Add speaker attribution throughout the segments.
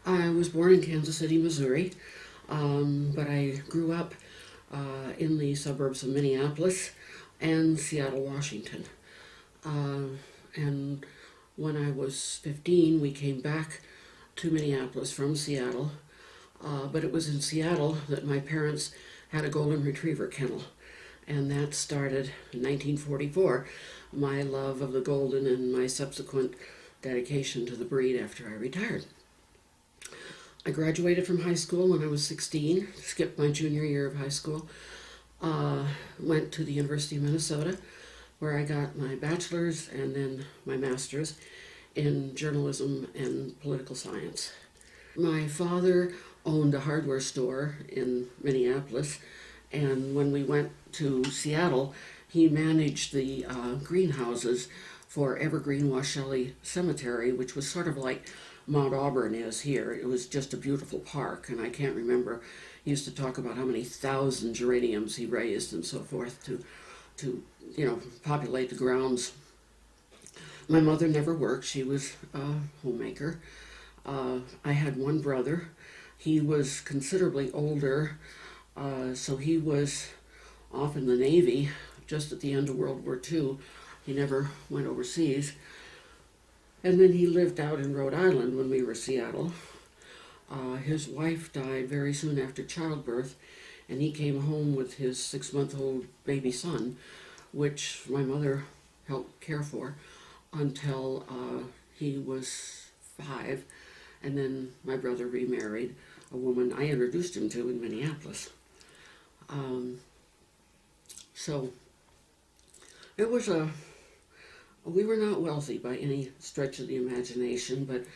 Speaker 1: I was born in Kansas City, Missouri, but I grew up in the suburbs of Minneapolis and Seattle, Washington. And when I was 15, we came back to Minneapolis from Seattle, but it was in Seattle that my parents had a golden retriever kennel, and that started in 1944, my love of the golden and my subsequent dedication to the breed after I retired. I graduated from high school when I was 16, skipped my junior year of high school, went to the University of Minnesota, where I got my bachelor's and then my master's in journalism and political science. My father owned a hardware store in Minneapolis, and when we went to Seattle, he managed the greenhouses for Evergreen Washelli Cemetery, which was sort of like Mount Auburn is here. It was just a beautiful park, and I can't remember. He used to talk about how many thousand geraniums he raised and so forth to populate the grounds. My mother never worked. She was a homemaker. I had one brother. He was considerably older, so he was off in the Navy just at the end of World War II. He never went overseas. And then he lived out in Rhode Island when we were in Seattle. His wife died very soon after childbirth, and he came home with his 6-month-old baby son, which my mother helped care for until he was 5. And then my brother remarried a woman I introduced him to in Minneapolis. So it was we were not wealthy by any stretch of the imagination, but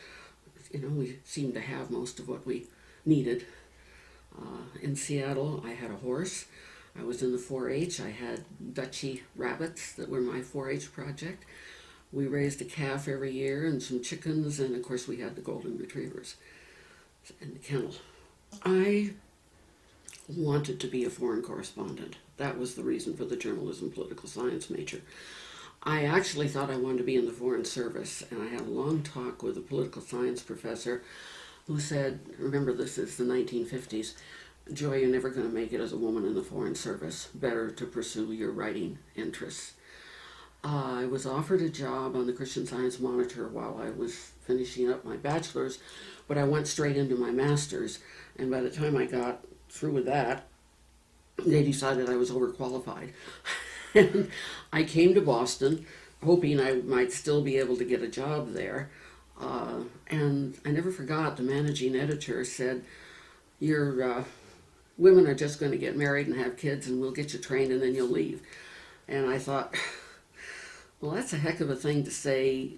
Speaker 1: we seemed to have most of what we needed. In Seattle, I had a horse. I was in the 4-H. I had Dutchy rabbits that were my 4-H project. We raised a calf every year and some chickens, and of course we had the golden retrievers in the kennel. I wanted to be a foreign correspondent. That was the reason for the journalism political science major. I actually thought I wanted to be in the Foreign Service, and I had a long talk with a political science professor who said, remember this is the 1950s, Joy, you're never going to make it as a woman in the Foreign Service. Better to pursue your writing interests. I was offered a job on the Christian Science Monitor while I was finishing up my bachelor's, but I went straight into my master's, and by the time I got through with that, they decided I was overqualified. And I came to Boston hoping I might still be able to get a job there. And I never forgot the managing editor said, your women are just going to get married and have kids and we'll get you trained and then you'll leave. And I thought, well, that's a heck of a thing to say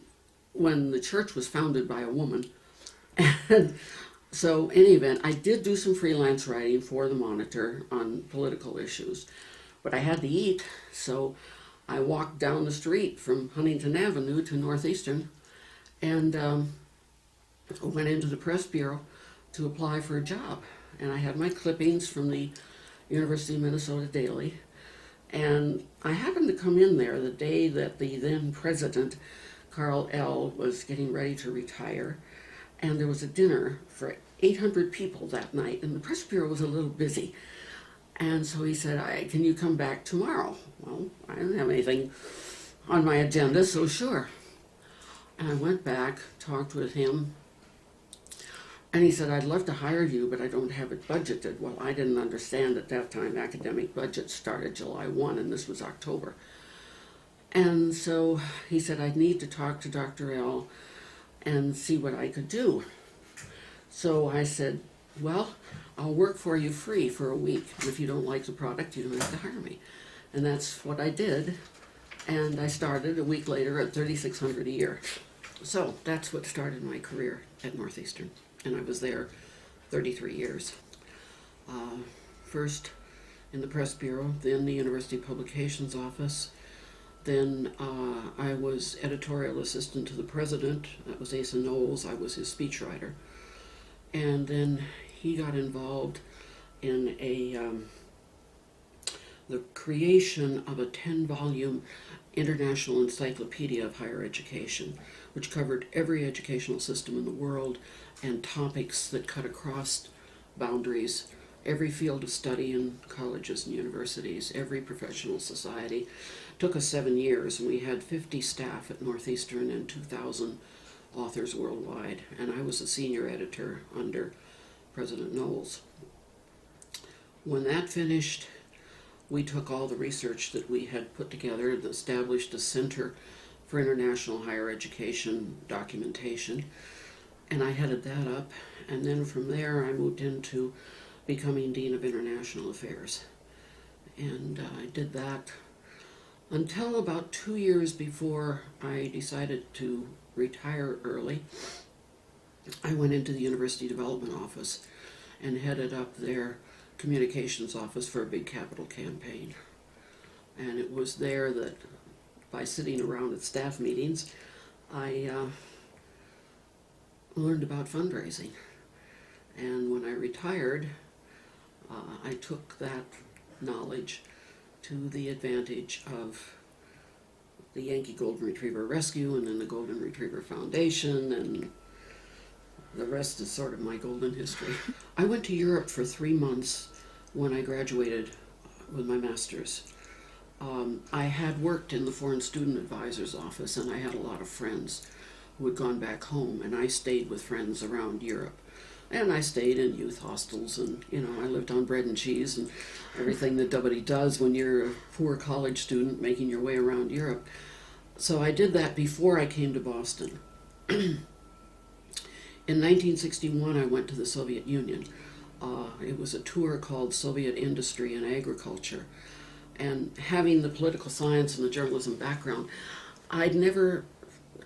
Speaker 1: when the church was founded by a woman. And so in any event, I did do some freelance writing for the Monitor on political issues. But I had to eat, so I walked down the street from Huntington Avenue to Northeastern and went into the press bureau to apply for a job. And I had my clippings from the University of Minnesota Daily. And I happened to come in there the day that the then president, Carl L., was getting ready to retire. And there was a dinner for 800 people that night, and the press bureau was a little busy. And so he said, can you come back tomorrow? Well, I didn't have anything on my agenda, so sure. And I went back, talked with him, and he said, I'd love to hire you, but I don't have it budgeted. Well, I didn't understand at that time academic budgets started July 1, and this was October. And so he said, I'd need to talk to Dr. L and see what I could do. So I said, well, I'll work for you free for a week. And if you don't like the product, you don't have to hire me. And that's what I did. And I started a week later at $3,600 a year. So that's what started my career at Northeastern. And I was there 33 years. First in the press bureau, then the University Publications Office. Then I was editorial assistant to the president. That was Asa Knowles. I was his speechwriter. And then he got involved in the creation of a 10-volume international encyclopedia of higher education, which covered every educational system in the world and topics that cut across boundaries, every field of study in colleges and universities, every professional society. It took us 7 years, and we had 50 staff at Northeastern and 2,000 authors worldwide, and I was a senior editor under President Knowles. When that finished, we took all the research that we had put together and established a Center for International Higher Education Documentation, and I headed that up, and then from there I moved into becoming Dean of International Affairs. And I did that until about 2 years before I decided to retire early. I went into the University Development Office and headed up their communications office for a big capital campaign. And it was there that, by sitting around at staff meetings, I learned about fundraising. And when I retired, I took that knowledge to the advantage of the Yankee Golden Retriever Rescue and then the Golden Retriever Foundation, and the rest is sort of my golden history. I went to Europe for 3 months when I graduated with my master's. I had worked in the Foreign Student Advisor's office, and I had a lot of friends who had gone back home, and I stayed with friends around Europe. And I stayed in youth hostels, and, I lived on bread and cheese and everything that nobody does when you're a poor college student making your way around Europe. So I did that before I came to Boston. In 1961, I went to the Soviet Union. It was a tour called Soviet Industry and Agriculture. And having the political science and the journalism background, I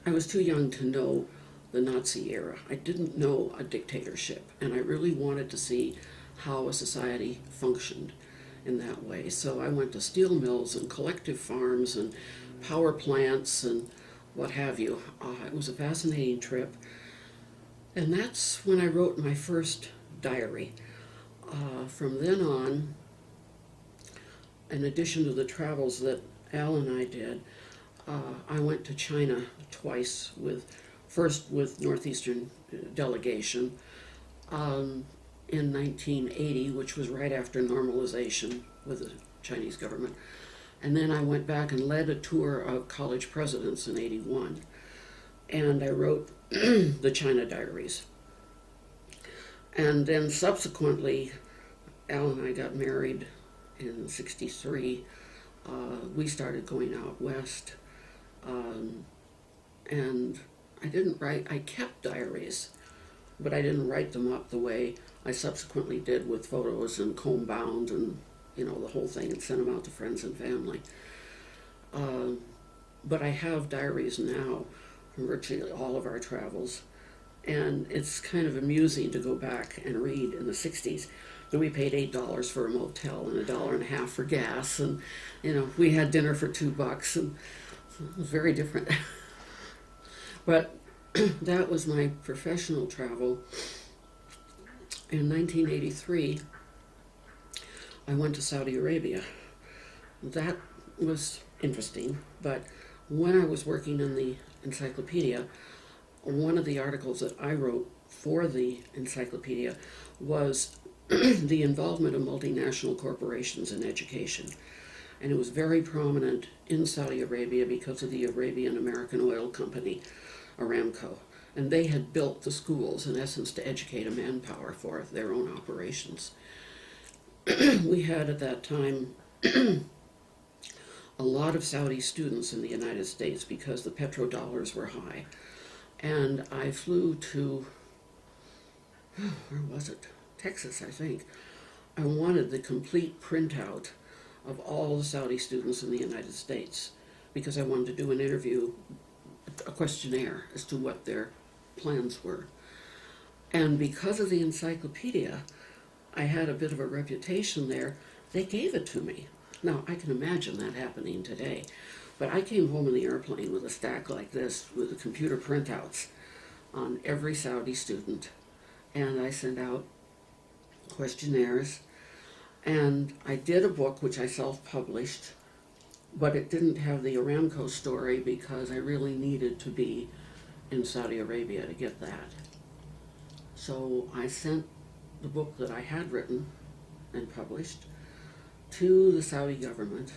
Speaker 1: was too young to know the Nazi era. I didn't know a dictatorship, and I really wanted to see how a society functioned in that way. So I went to steel mills and collective farms and power plants and what have you. It was a fascinating trip. And that's when I wrote my first diary. From then on, in addition to the travels that Al and I did, I went to China twice, first with Northeastern delegation in 1980, which was right after normalization with the Chinese government. And then I went back and led a tour of college presidents in 81. And I wrote the China Diaries. And then subsequently, Al and I got married in 63. We started going out west. And I kept diaries, but I didn't write them up the way I subsequently did with photos and comb bound and, the whole thing, and sent them out to friends and family. But I have diaries now from virtually all of our travels, and it's kind of amusing to go back and read in the 60s that we paid $8 for a motel and $1.50 for gas, and, we had dinner for $2, and it was very different. But that was my professional travel. In 1983, I went to Saudi Arabia. That was interesting, but when I was working in the encyclopedia, one of the articles that I wrote for the encyclopedia was the involvement of multinational corporations in education. And it was very prominent in Saudi Arabia because of the Arabian American Oil Company, Aramco. And they had built the schools, in essence, to educate a manpower for their own operations. We had at that time a lot of Saudi students in the United States because the petrodollars were high. And I flew to, where was it? Texas, I think. I wanted the complete printout of all the Saudi students in the United States because I wanted to do an interview, a questionnaire as to what their plans were. And because of the encyclopedia, I had a bit of a reputation there. They gave it to me. Now, I can imagine that happening today, but I came home in the airplane with a stack like this with the computer printouts on every Saudi student, and I sent out questionnaires, and I did a book which I self-published, but it didn't have the Aramco story because I really needed to be in Saudi Arabia to get that. So I sent the book that I had written and published to the Saudi government,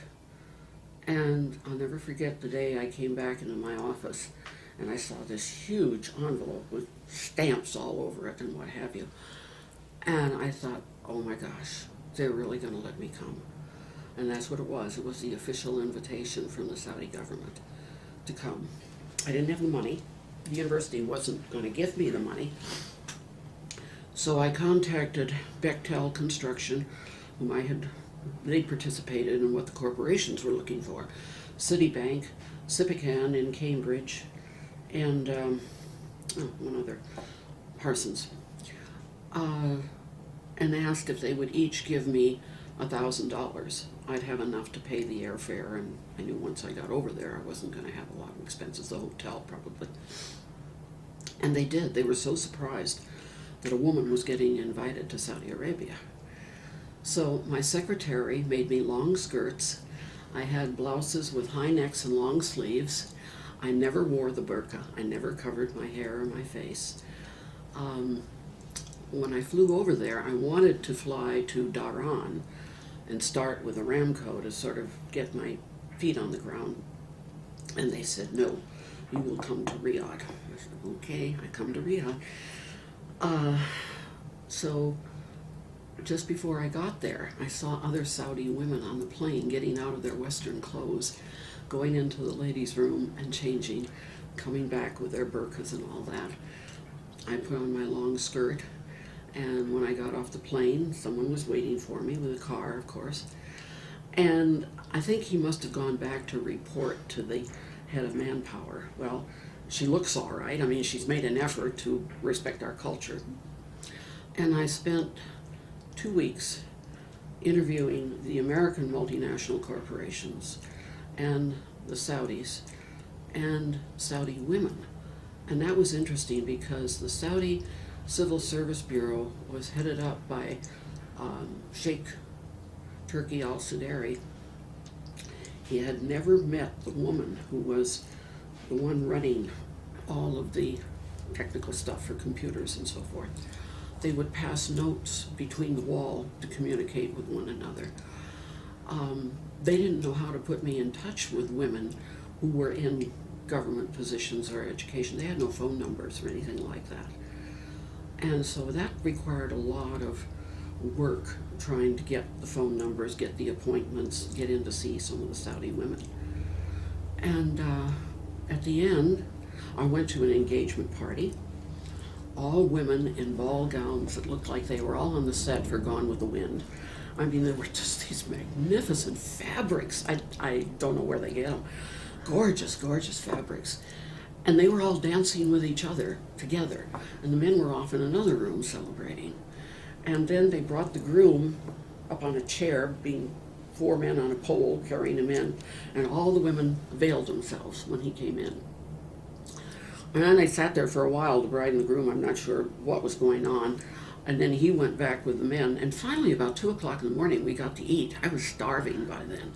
Speaker 1: and I'll never forget the day I came back into my office and I saw this huge envelope with stamps all over it and what have you. And I thought, oh my gosh, they're really going to let me come. And that's what it was. It was the official invitation from the Saudi government to come. I didn't have the money. The university wasn't going to give me the money. So I contacted Bechtel Construction, whom they participated in what the corporations were looking for. Citibank, Sippican in Cambridge, and one other, Parsons. And asked if they would each give me $1,000. I'd have enough to pay the airfare, and I knew once I got over there I wasn't going to have a lot of expenses, the hotel probably. And they did. They were so surprised that a woman was getting invited to Saudi Arabia. So my secretary made me long skirts. I had blouses with high necks and long sleeves. I never wore the burqa. I never covered my hair or my face. When I flew over there, I wanted to fly to Dhahran and start with Aramco to sort of get my feet on the ground. And they said, no, you will come to Riyadh. I said, okay, I come to Riyadh. So just before I got there, I saw other Saudi women on the plane getting out of their Western clothes, going into the ladies' room and changing, coming back with their burqas and all that. I put on my long skirt, and when I got off the plane, someone was waiting for me with a car, of course. And I think he must have gone back to report to the head of manpower. Well, she looks all right. I mean, she's made an effort to respect our culture. And I spent 2 weeks interviewing the American multinational corporations and the Saudis and Saudi women. And that was interesting because the Saudi Civil Service Bureau was headed up by Sheikh Turki al-Sudari. He had never met the woman who was the one running all of the technical stuff for computers and so forth. They would pass notes between the wall to communicate with one another. They didn't know how to put me in touch with women who were in government positions or education. They had no phone numbers or anything like that. And so that required a lot of work trying to get the phone numbers, get the appointments, get in to see some of the Saudi women. And at the end, I went to an engagement party, all women in ball gowns that looked like they were all on the set for Gone with the Wind. I mean, there were just these magnificent fabrics. I don't know where they get them. Gorgeous, gorgeous fabrics. And they were all dancing with each other together. And the men were off in another room celebrating. And then they brought the groom up on a chair, being 4 men on a pole carrying him in, and all the women veiled themselves when he came in. And then they sat there for a while, the bride and the groom. I'm not sure what was going on. And then he went back with the men. And finally, about 2 o'clock in the morning, we got to eat. I was starving by then.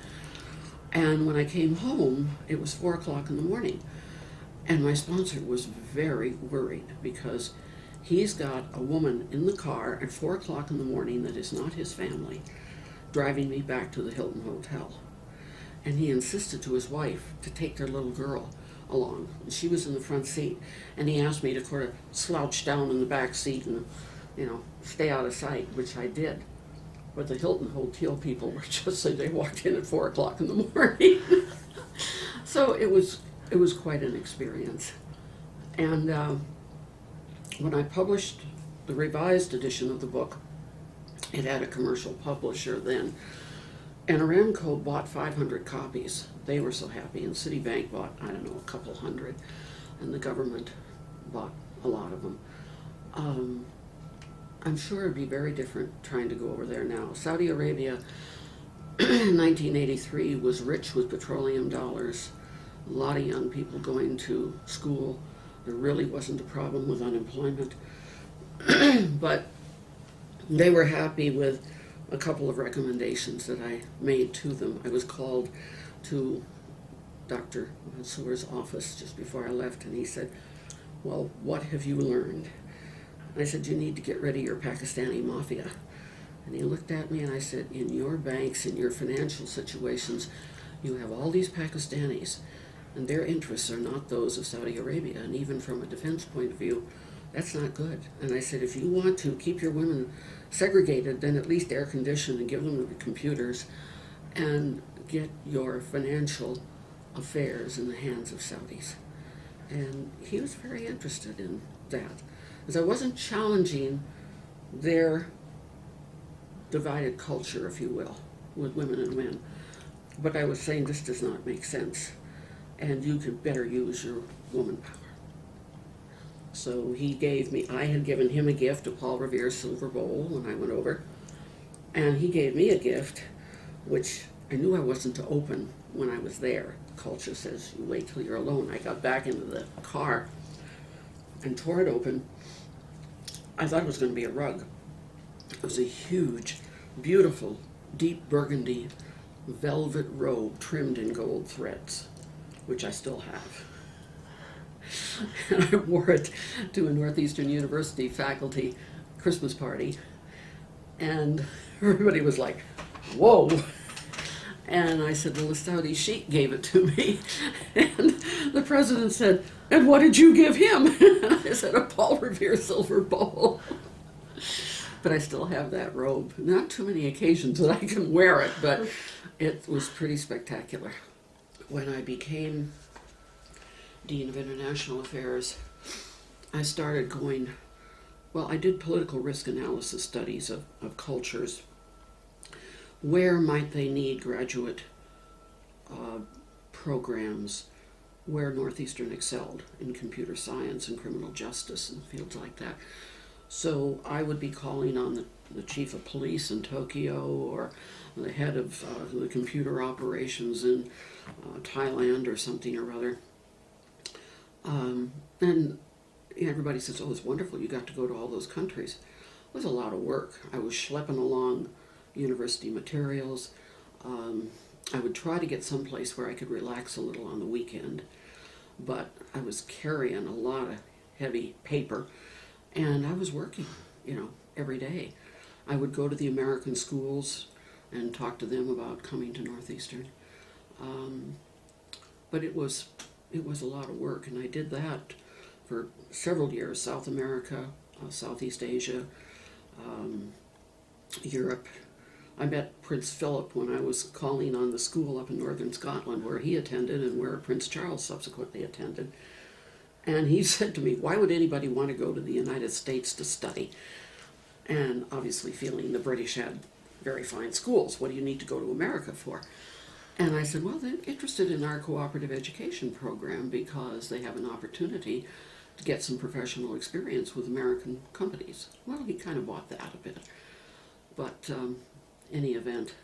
Speaker 1: And when I came home, it was 4 o'clock in the morning. And my sponsor was very worried because he's got a woman in the car at 4 o'clock in the morning that is not his family, driving me back to the Hilton Hotel. And he insisted to his wife to take their little girl along. And she was in the front seat. And he asked me to sort of slouch down in the back seat and, stay out of sight, which I did. But the Hilton Hotel people were just saying they walked in at 4 o'clock in the morning. So it was quite an experience. And when I published the revised edition of the book, it had a commercial publisher then, and Aramco bought 500 copies. They were so happy, and Citibank bought, I don't know, a couple hundred, and the government bought a lot of them. I'm sure it'd be very different trying to go over there now. Saudi Arabia in 1983 was rich with petroleum dollars. A lot of young people going to school. There really wasn't a problem with unemployment. But they were happy with a couple of recommendations that I made to them. I was called to Dr. Mansour's office just before I left, and he said, well, what have you learned? I said, you need to get rid of your Pakistani mafia. And he looked at me and I said, in your banks, in your financial situations, you have all these Pakistanis, and their interests are not those of Saudi Arabia. And even from a defense point of view, that's not good. And I said, if you want to keep your women segregated, then at least air condition and give them the computers and get your financial affairs in the hands of Saudis. And he was very interested in that. Because I wasn't challenging their divided culture, if you will, with women and men. But I was saying this does not make sense, and you could better use your woman power. So he gave me, I had given him a gift, a Paul Revere silver bowl when I went over, and he gave me a gift, which I knew I wasn't to open when I was there. Culture says, you wait till you're alone. I got back into the car and tore it open. I thought it was going to be a rug. It was a huge, beautiful, deep burgundy velvet robe trimmed in gold threads, which I still have. And I wore it to a Northeastern University faculty Christmas party, and everybody was like, whoa. And I said, well, the Saudi sheikh gave it to me. And the president said, and what did you give him? And I said, a Paul Revere silver bowl. But I still have that robe. Not too many occasions that I can wear it, but it was pretty spectacular. When I became Dean of International Affairs, I started going, well, I did political risk analysis studies of cultures. Where might they need graduate programs where Northeastern excelled in computer science and criminal justice and fields like that? So I would be calling on the chief of police in Tokyo, or the head of the computer operations in Thailand or something or other. And everybody says, oh, it's wonderful, you got to go to all those countries. It was a lot of work. I was schlepping along university materials. I would try to get someplace where I could relax a little on the weekend, but I was carrying a lot of heavy paper, and I was working, every day. I would go to the American schools and talk to them about coming to Northeastern. But it was a lot of work, and I did that for several years. South America, Southeast Asia, Europe. I met Prince Philip when I was calling on the school up in northern Scotland where he attended and where Prince Charles subsequently attended. And he said to me, why would anybody want to go to the United States to study? And obviously feeling the British had very fine schools. What do you need to go to America for? And I said, well, they're interested in our cooperative education program because they have an opportunity to get some professional experience with American companies. Well, he kind of bought that a bit. But any event.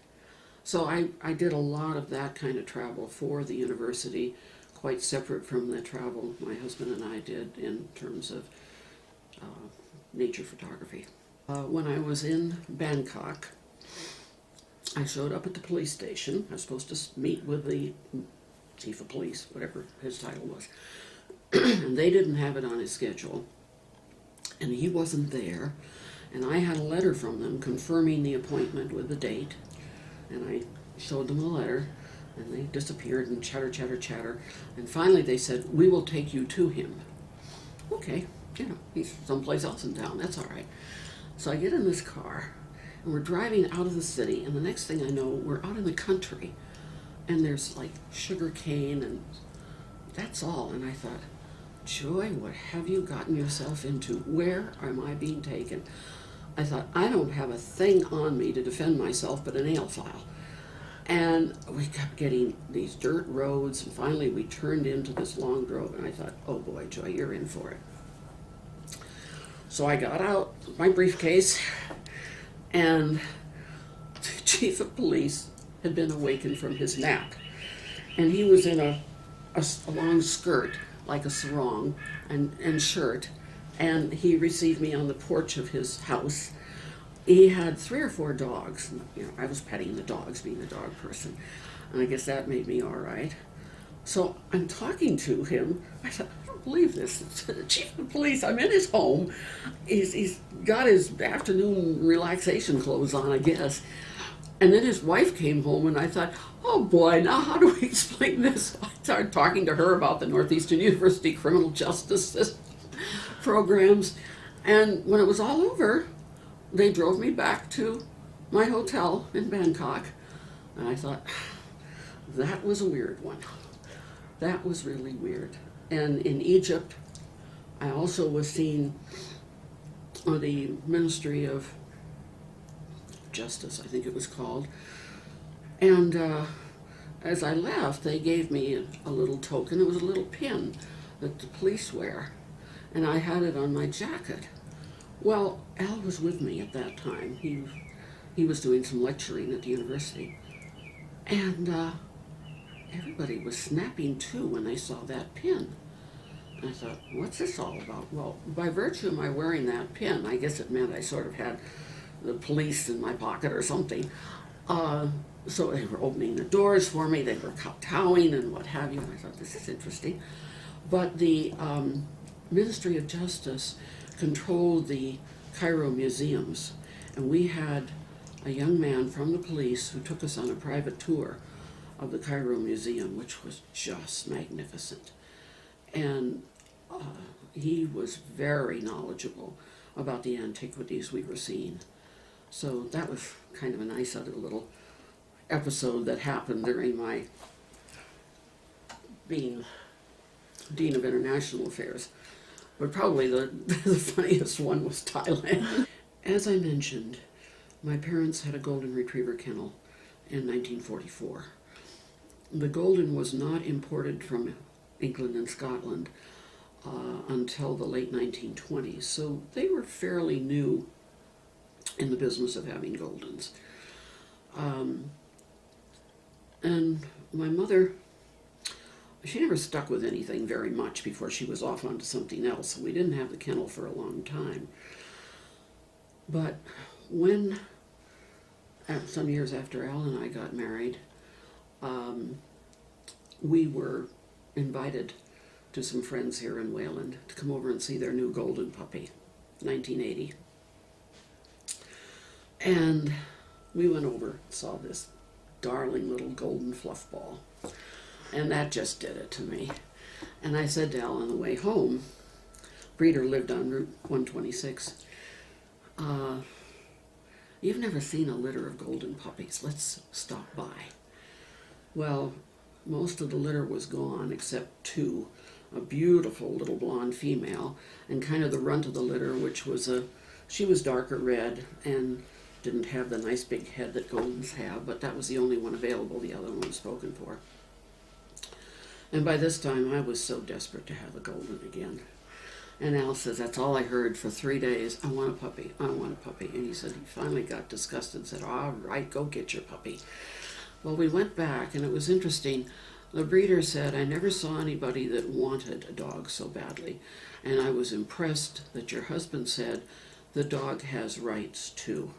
Speaker 1: So I did a lot of that kind of travel for the university, quite separate from the travel my husband and I did in terms of nature photography. When I was in Bangkok, I showed up at the police station. I was supposed to meet with the chief of police, whatever his title was. And they didn't have it on his schedule. And he wasn't there. And I had a letter from them confirming the appointment with the date. And I showed them the letter, and they disappeared and chatter. And finally they said, we will take you to him. Okay, he's someplace else in town, that's all right. So I get in this car, and we're driving out of the city, and the next thing I know, we're out in the country, and there's like sugar cane, and that's all. And I thought, Joy, what have you gotten yourself into? Where am I being taken? I thought, I don't have a thing on me to defend myself but a nail file. And we kept getting these dirt roads, and finally we turned into this long road, and I thought, oh boy, Joy, you're in for it. So I got out my briefcase, and the chief of police had been awakened from his nap. And he was in a long skirt, like a sarong, and shirt. And he received me on the porch of his house. He had 3 or 4 dogs. I was petting the dogs, being a dog person. And I guess that made me all right. So I'm talking to him. I thought, I don't don't believe this. The chief of police, I'm in his home. He's got his afternoon relaxation clothes on, I guess. And then his wife came home, and I thought, oh boy, now how do we explain this? I started talking to her about the Northeastern University criminal justice programs. And when it was all over, they drove me back to my hotel in Bangkok. And I thought, that was a weird one. That was really weird. And in Egypt, I also was seeing the Ministry of Justice, I think it was called. And as I left, they gave me a little token. It was a little pin that the police wear. And I had it on my jacket. Well, Al was with me at that time. He was doing some lecturing at the university. And everybody was snapping to when they saw that pin. And I thought, what's this all about? Well, by virtue of my wearing that pin, I guess it meant I sort of had the police in my pocket or something. So they were opening the doors for me, they were kowtowing and what have you. And I thought, this is interesting. But the Ministry of Justice controlled the Cairo museums. And we had a young man from the police who took us on a private tour of the Cairo Museum, which was just magnificent. And he was very knowledgeable about the antiquities we were seeing. So that was kind of a nice other little episode that happened during my being Dean of International Affairs. But probably the funniest one was Thailand. As I mentioned, my parents had a golden retriever kennel in 1944. The golden was not imported from England and Scotland until the late 1920s, so they were fairly new in the business of having goldens. And my mother, she never stuck with anything very much before she was off onto something else, so we didn't have the kennel for a long time. But when, some years after Al and I got married, we were invited to some friends here in Wayland to come over and see their new golden puppy, 1980. And we went over and saw this darling little golden fluff ball. And that just did it to me. And I said to Al on the way home, breeder lived on Route 126, you've never seen a litter of golden puppies. Let's stop by. Well, most of the litter was gone except two, a beautiful little blonde female and kind of the runt of the litter, which was she was darker red and didn't have the nice big head that goldens have, but that was the only one available. The other one was spoken for. And by this time, I was so desperate to have a golden again. And Al says, that's all I heard for 3 days. I want a puppy. I want a puppy. And he said he finally got disgusted and said, all right, go get your puppy. Well, we went back, and it was interesting. The breeder said, I never saw anybody that wanted a dog so badly. And I was impressed that your husband said the dog has rights too,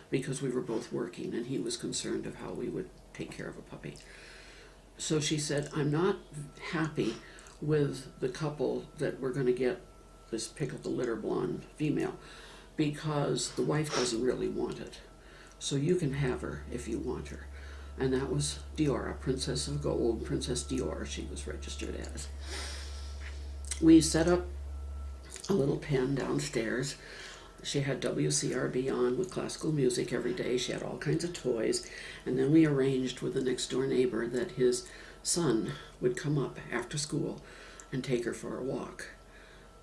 Speaker 1: because we were both working, and he was concerned of how we would take care of a puppy. So she said, I'm not happy with the couple that we're going to get this pick of the litter blonde female because the wife doesn't really want it. So you can have her if you want her. And that was Diora, Princess of Gold, Princess Dior, she was registered as. We set up a little pen downstairs. She had WCRB on with classical music every day. She had all kinds of toys. And then we arranged with the next door neighbor that his son would come up after school and take her for a walk.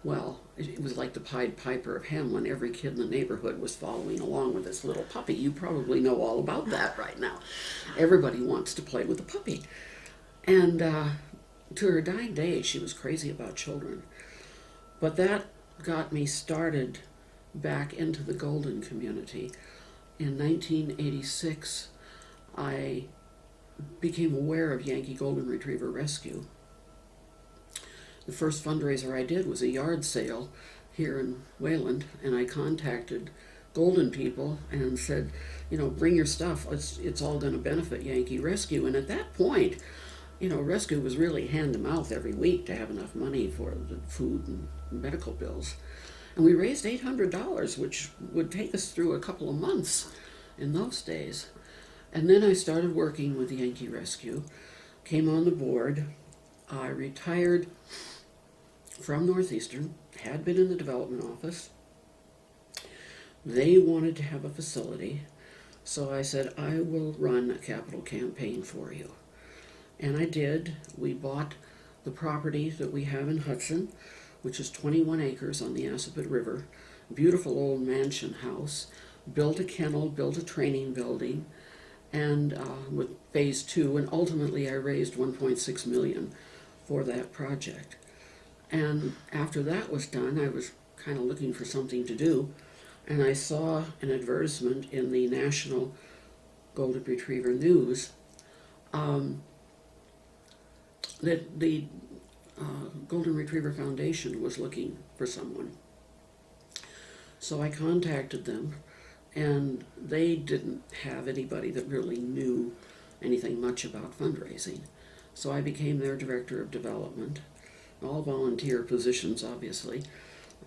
Speaker 1: Well, it was like the Pied Piper of Hamelin. Every kid in the neighborhood was following along with this little puppy. You probably know all about that right now. Everybody wants to play with a puppy. And to her dying day, she was crazy about children. But that got me started back into the golden community. In 1986, I became aware of Yankee Golden Retriever Rescue. The first fundraiser I did was a yard sale here in Wayland, and I contacted golden people and said, you know, bring your stuff. It's all going to benefit Yankee Rescue. And at that point, rescue was really hand to mouth every week to have enough money for the food and medical bills. And we raised $800, which would take us through a couple of months in those days. And then I started working with the Yankee Rescue, came on the board. I retired from Northeastern, had been in the development office. They wanted to have a facility, so I said, I will run a capital campaign for you. And I did. We bought the property that we have in Hudson, which is 21 acres on the Assabet River, beautiful old mansion house, built a kennel, built a training building, and with phase 2, and ultimately I raised $1.6 million for that project. And after that was done, I was kind of looking for something to do, and I saw an advertisement in the National Golden Retriever News that the Golden Retriever Foundation was looking for someone. So I contacted them, and they didn't have anybody that really knew anything much about fundraising. So I became their director of development, all volunteer positions, obviously.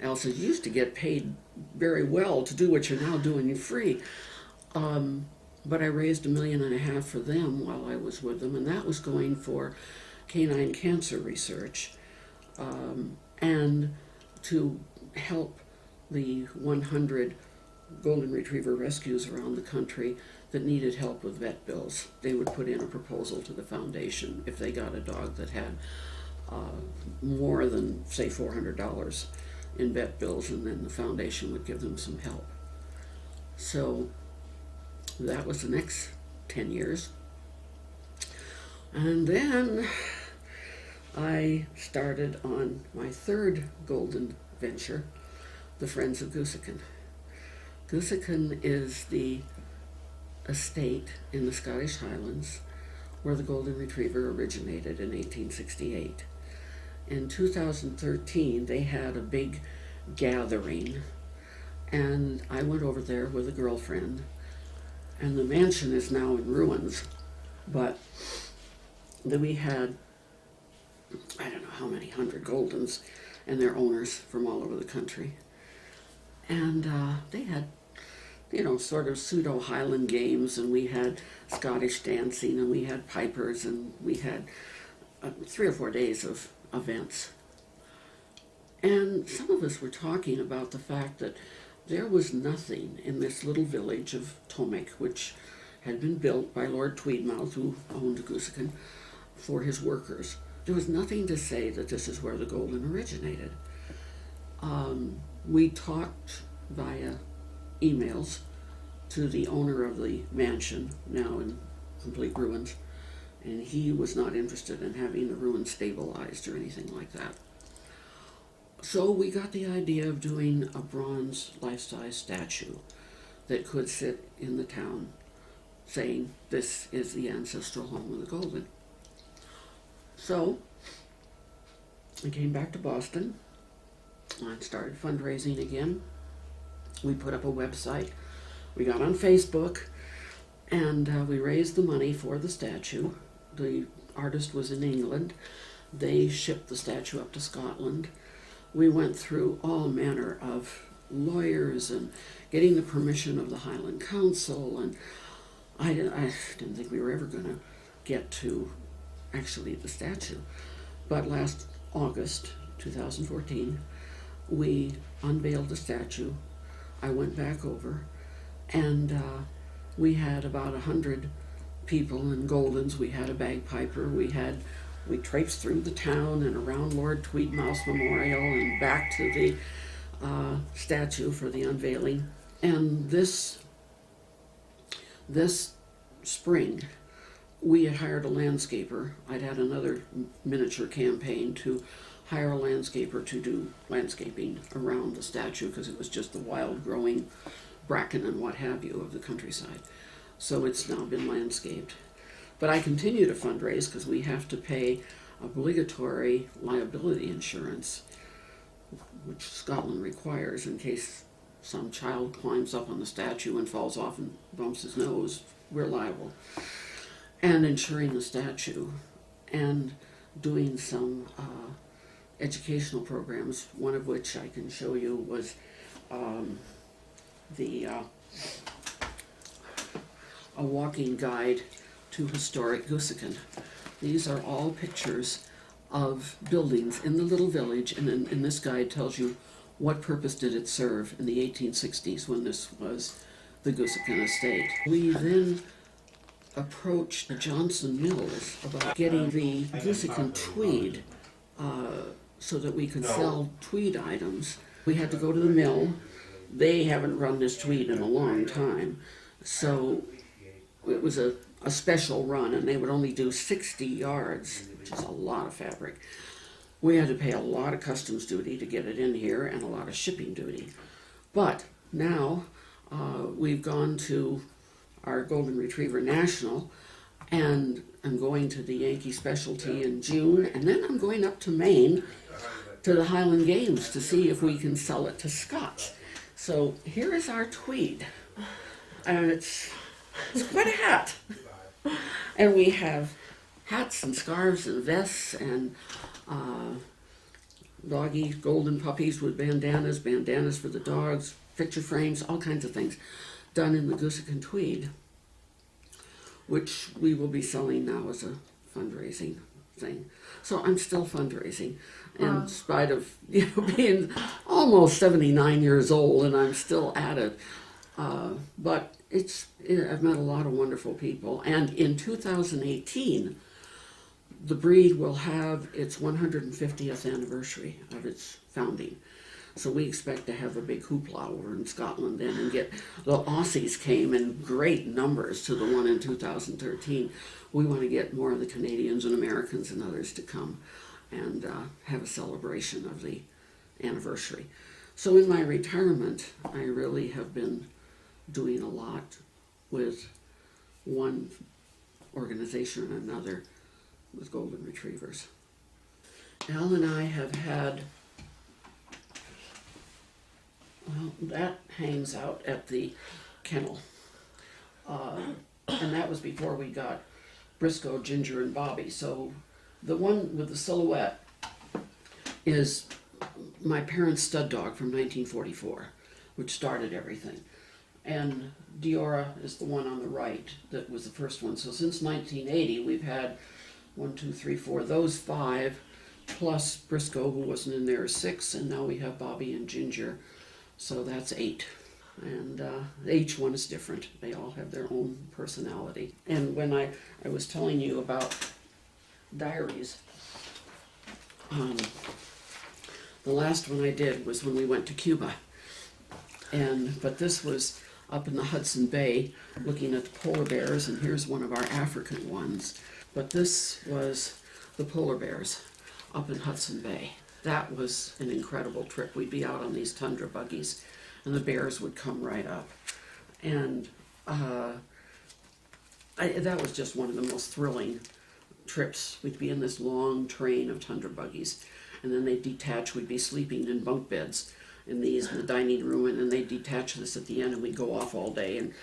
Speaker 1: I also used to get paid very well to do what you're now doing free. But I raised $1.5 million for them while I was with them, and that was going for canine cancer research and to help the 100 Golden Retriever rescues around the country that needed help with vet bills. They would put in a proposal to the foundation if they got a dog that had more than, say, $400 in vet bills, and then the foundation would give them some help. So that was the next 10 years. And then I started on my third golden venture, the Friends of Goosekin. Goosekin is the estate in the Scottish Highlands where the Golden Retriever originated in 1868. In 2013, they had a big gathering, and I went over there with a girlfriend, and the mansion is now in ruins, but we had, I don't know how many 100 Goldens and their owners from all over the country. And they had, sort of pseudo Highland games, and we had Scottish dancing, and we had pipers, and we had 3 or 4 days of events. And some of us were talking about the fact that there was nothing in this little village of Tomic, which had been built by Lord Tweedmouth, who owned Goosekin, for his workers. There was nothing to say that this is where the Golden originated. We talked via emails to the owner of the mansion, now in complete ruins, and he was not interested in having the ruins stabilized or anything like that. So we got the idea of doing a bronze life-size statue that could sit in the town saying, this is the ancestral home of the Golden. So I came back to Boston and started fundraising again. We put up a website. We got on Facebook, and we raised the money for the statue. The artist was in England. They shipped the statue up to Scotland. We went through all manner of lawyers and getting the permission of the Highland Council, and I didn't think we were ever going to get to actually the statue. But last August 2014, we unveiled the statue. I went back over, and we had about 100 people in Goldens. We had a bagpiper. We traipsed through the town and around Lord Tweedmouth's Memorial and back to the statue for the unveiling. And this spring, we had hired a landscaper. I'd had another miniature campaign to hire a landscaper to do landscaping around the statue because it was just the wild growing bracken and what have you of the countryside. So it's now been landscaped. But I continue to fundraise because we have to pay obligatory liability insurance, which Scotland requires in case some child climbs up on the statue and falls off and bumps his nose. We're liable. And insuring the statue. and doing some educational programs, one of which I can show you was the a walking guide to historic Goosekin. These are all pictures of buildings in the little village, and this guide tells you what purpose did it serve in the 1860s when this was the Goosekin estate. We then approached the Johnson Mills about getting the Goosekin tweed so that we could sell tweed items. We had to go to the mill. They haven't run this tweed in a long time, so it was a special run, and they would only do 60 yards, which is a lot of fabric. We had to pay a lot of customs duty to get it in here and a lot of shipping duty. But now we've gone to our Golden Retriever National, and I'm going to the Yankee Specialty in June, and then I'm going up to Maine to the Highland Games to see if we can sell it to Scots. So here is our tweed, and it's quite a hat. And we have hats and scarves and vests and doggy golden puppies with bandanas for the dogs, picture frames, all kinds of things done in the Goosekin tweed, which we will be selling now as a fundraising thing. So I'm still fundraising in spite of being almost 79 years old, and I'm still at it. But I've met a lot of wonderful people, and in 2018 the breed will have its 150th anniversary of its founding. So we expect to have a big hoopla over in Scotland then, and get the Aussies came in great numbers to the one in 2013. We want to get more of the Canadians and Americans and others to come and have a celebration of the anniversary. So in my retirement, I really have been doing a lot with one organization or another with Golden Retrievers. Al and I have had, well, that hangs out at the kennel. And that was before we got Briscoe, Ginger, and Bobby. So the one with the silhouette is my parents' stud dog from 1944, which started everything. And Diora is the one on the right that was the first one. So since 1980, we've had 1, 2, 3, 4, those 5, plus Briscoe, who wasn't in there, 6, and now we have Bobby and Ginger. So that's 8. And each one is different. They all have their own personality. And when I was telling you about diaries, the last one I did was when we went to Cuba. But this was up in the Hudson Bay looking at the polar bears, and here's one of our African ones. But this was the polar bears up in Hudson Bay. That was an incredible trip. We'd be out on these tundra buggies, and the bears would come right up. And that was just one of the most thrilling trips. We'd be in this long train of tundra buggies, and then they'd detach. We'd be sleeping in bunk beds in the dining room, and then they'd detach us at the end, and we'd go off all day and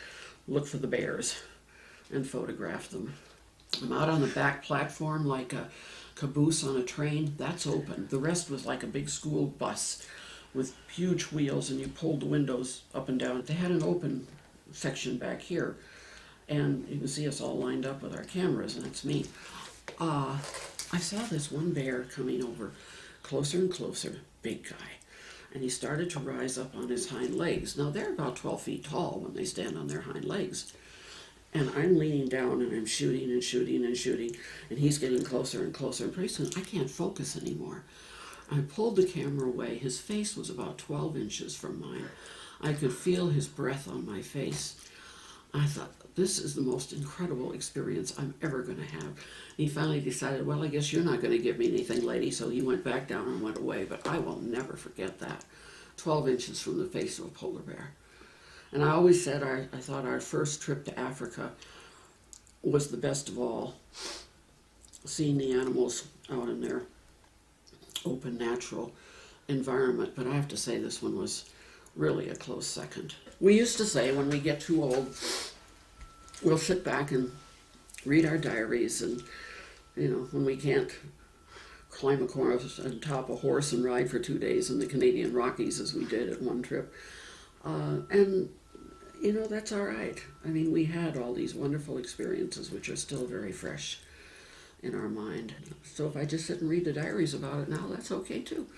Speaker 1: look for the bears and photograph them. I'm out on the back platform like a caboose on a train. That's open. The rest was like a big school bus with huge wheels, and you pulled the windows up and down. They had an open section back here, and you can see us all lined up with our cameras, and it's me. I saw this one bear coming over closer and closer, big guy, and he started to rise up on his hind legs. Now they're about 12 feet tall when they stand on their hind legs. And I'm leaning down, and I'm shooting and shooting and shooting, and he's getting closer and closer. And pretty soon, I can't focus anymore. I pulled the camera away. His face was about 12 inches from mine. I could feel his breath on my face. I thought, this is the most incredible experience I'm ever going to have. He finally decided, well, I guess you're not going to give me anything, lady. So he went back down and went away. But I will never forget that. 12 inches from the face of a polar bear. And I always said I thought our first trip to Africa was the best of all. Seeing the animals out in their open, natural environment. But I have to say this one was really a close second. We used to say when we get too old, we'll sit back and read our diaries and when we can't climb across on top of a horse and ride for 2 days in the Canadian Rockies as we did at one trip. And that's all right. I mean, we had all these wonderful experiences which are still very fresh in our mind. So if I just sit and read the diaries about it now, that's okay too.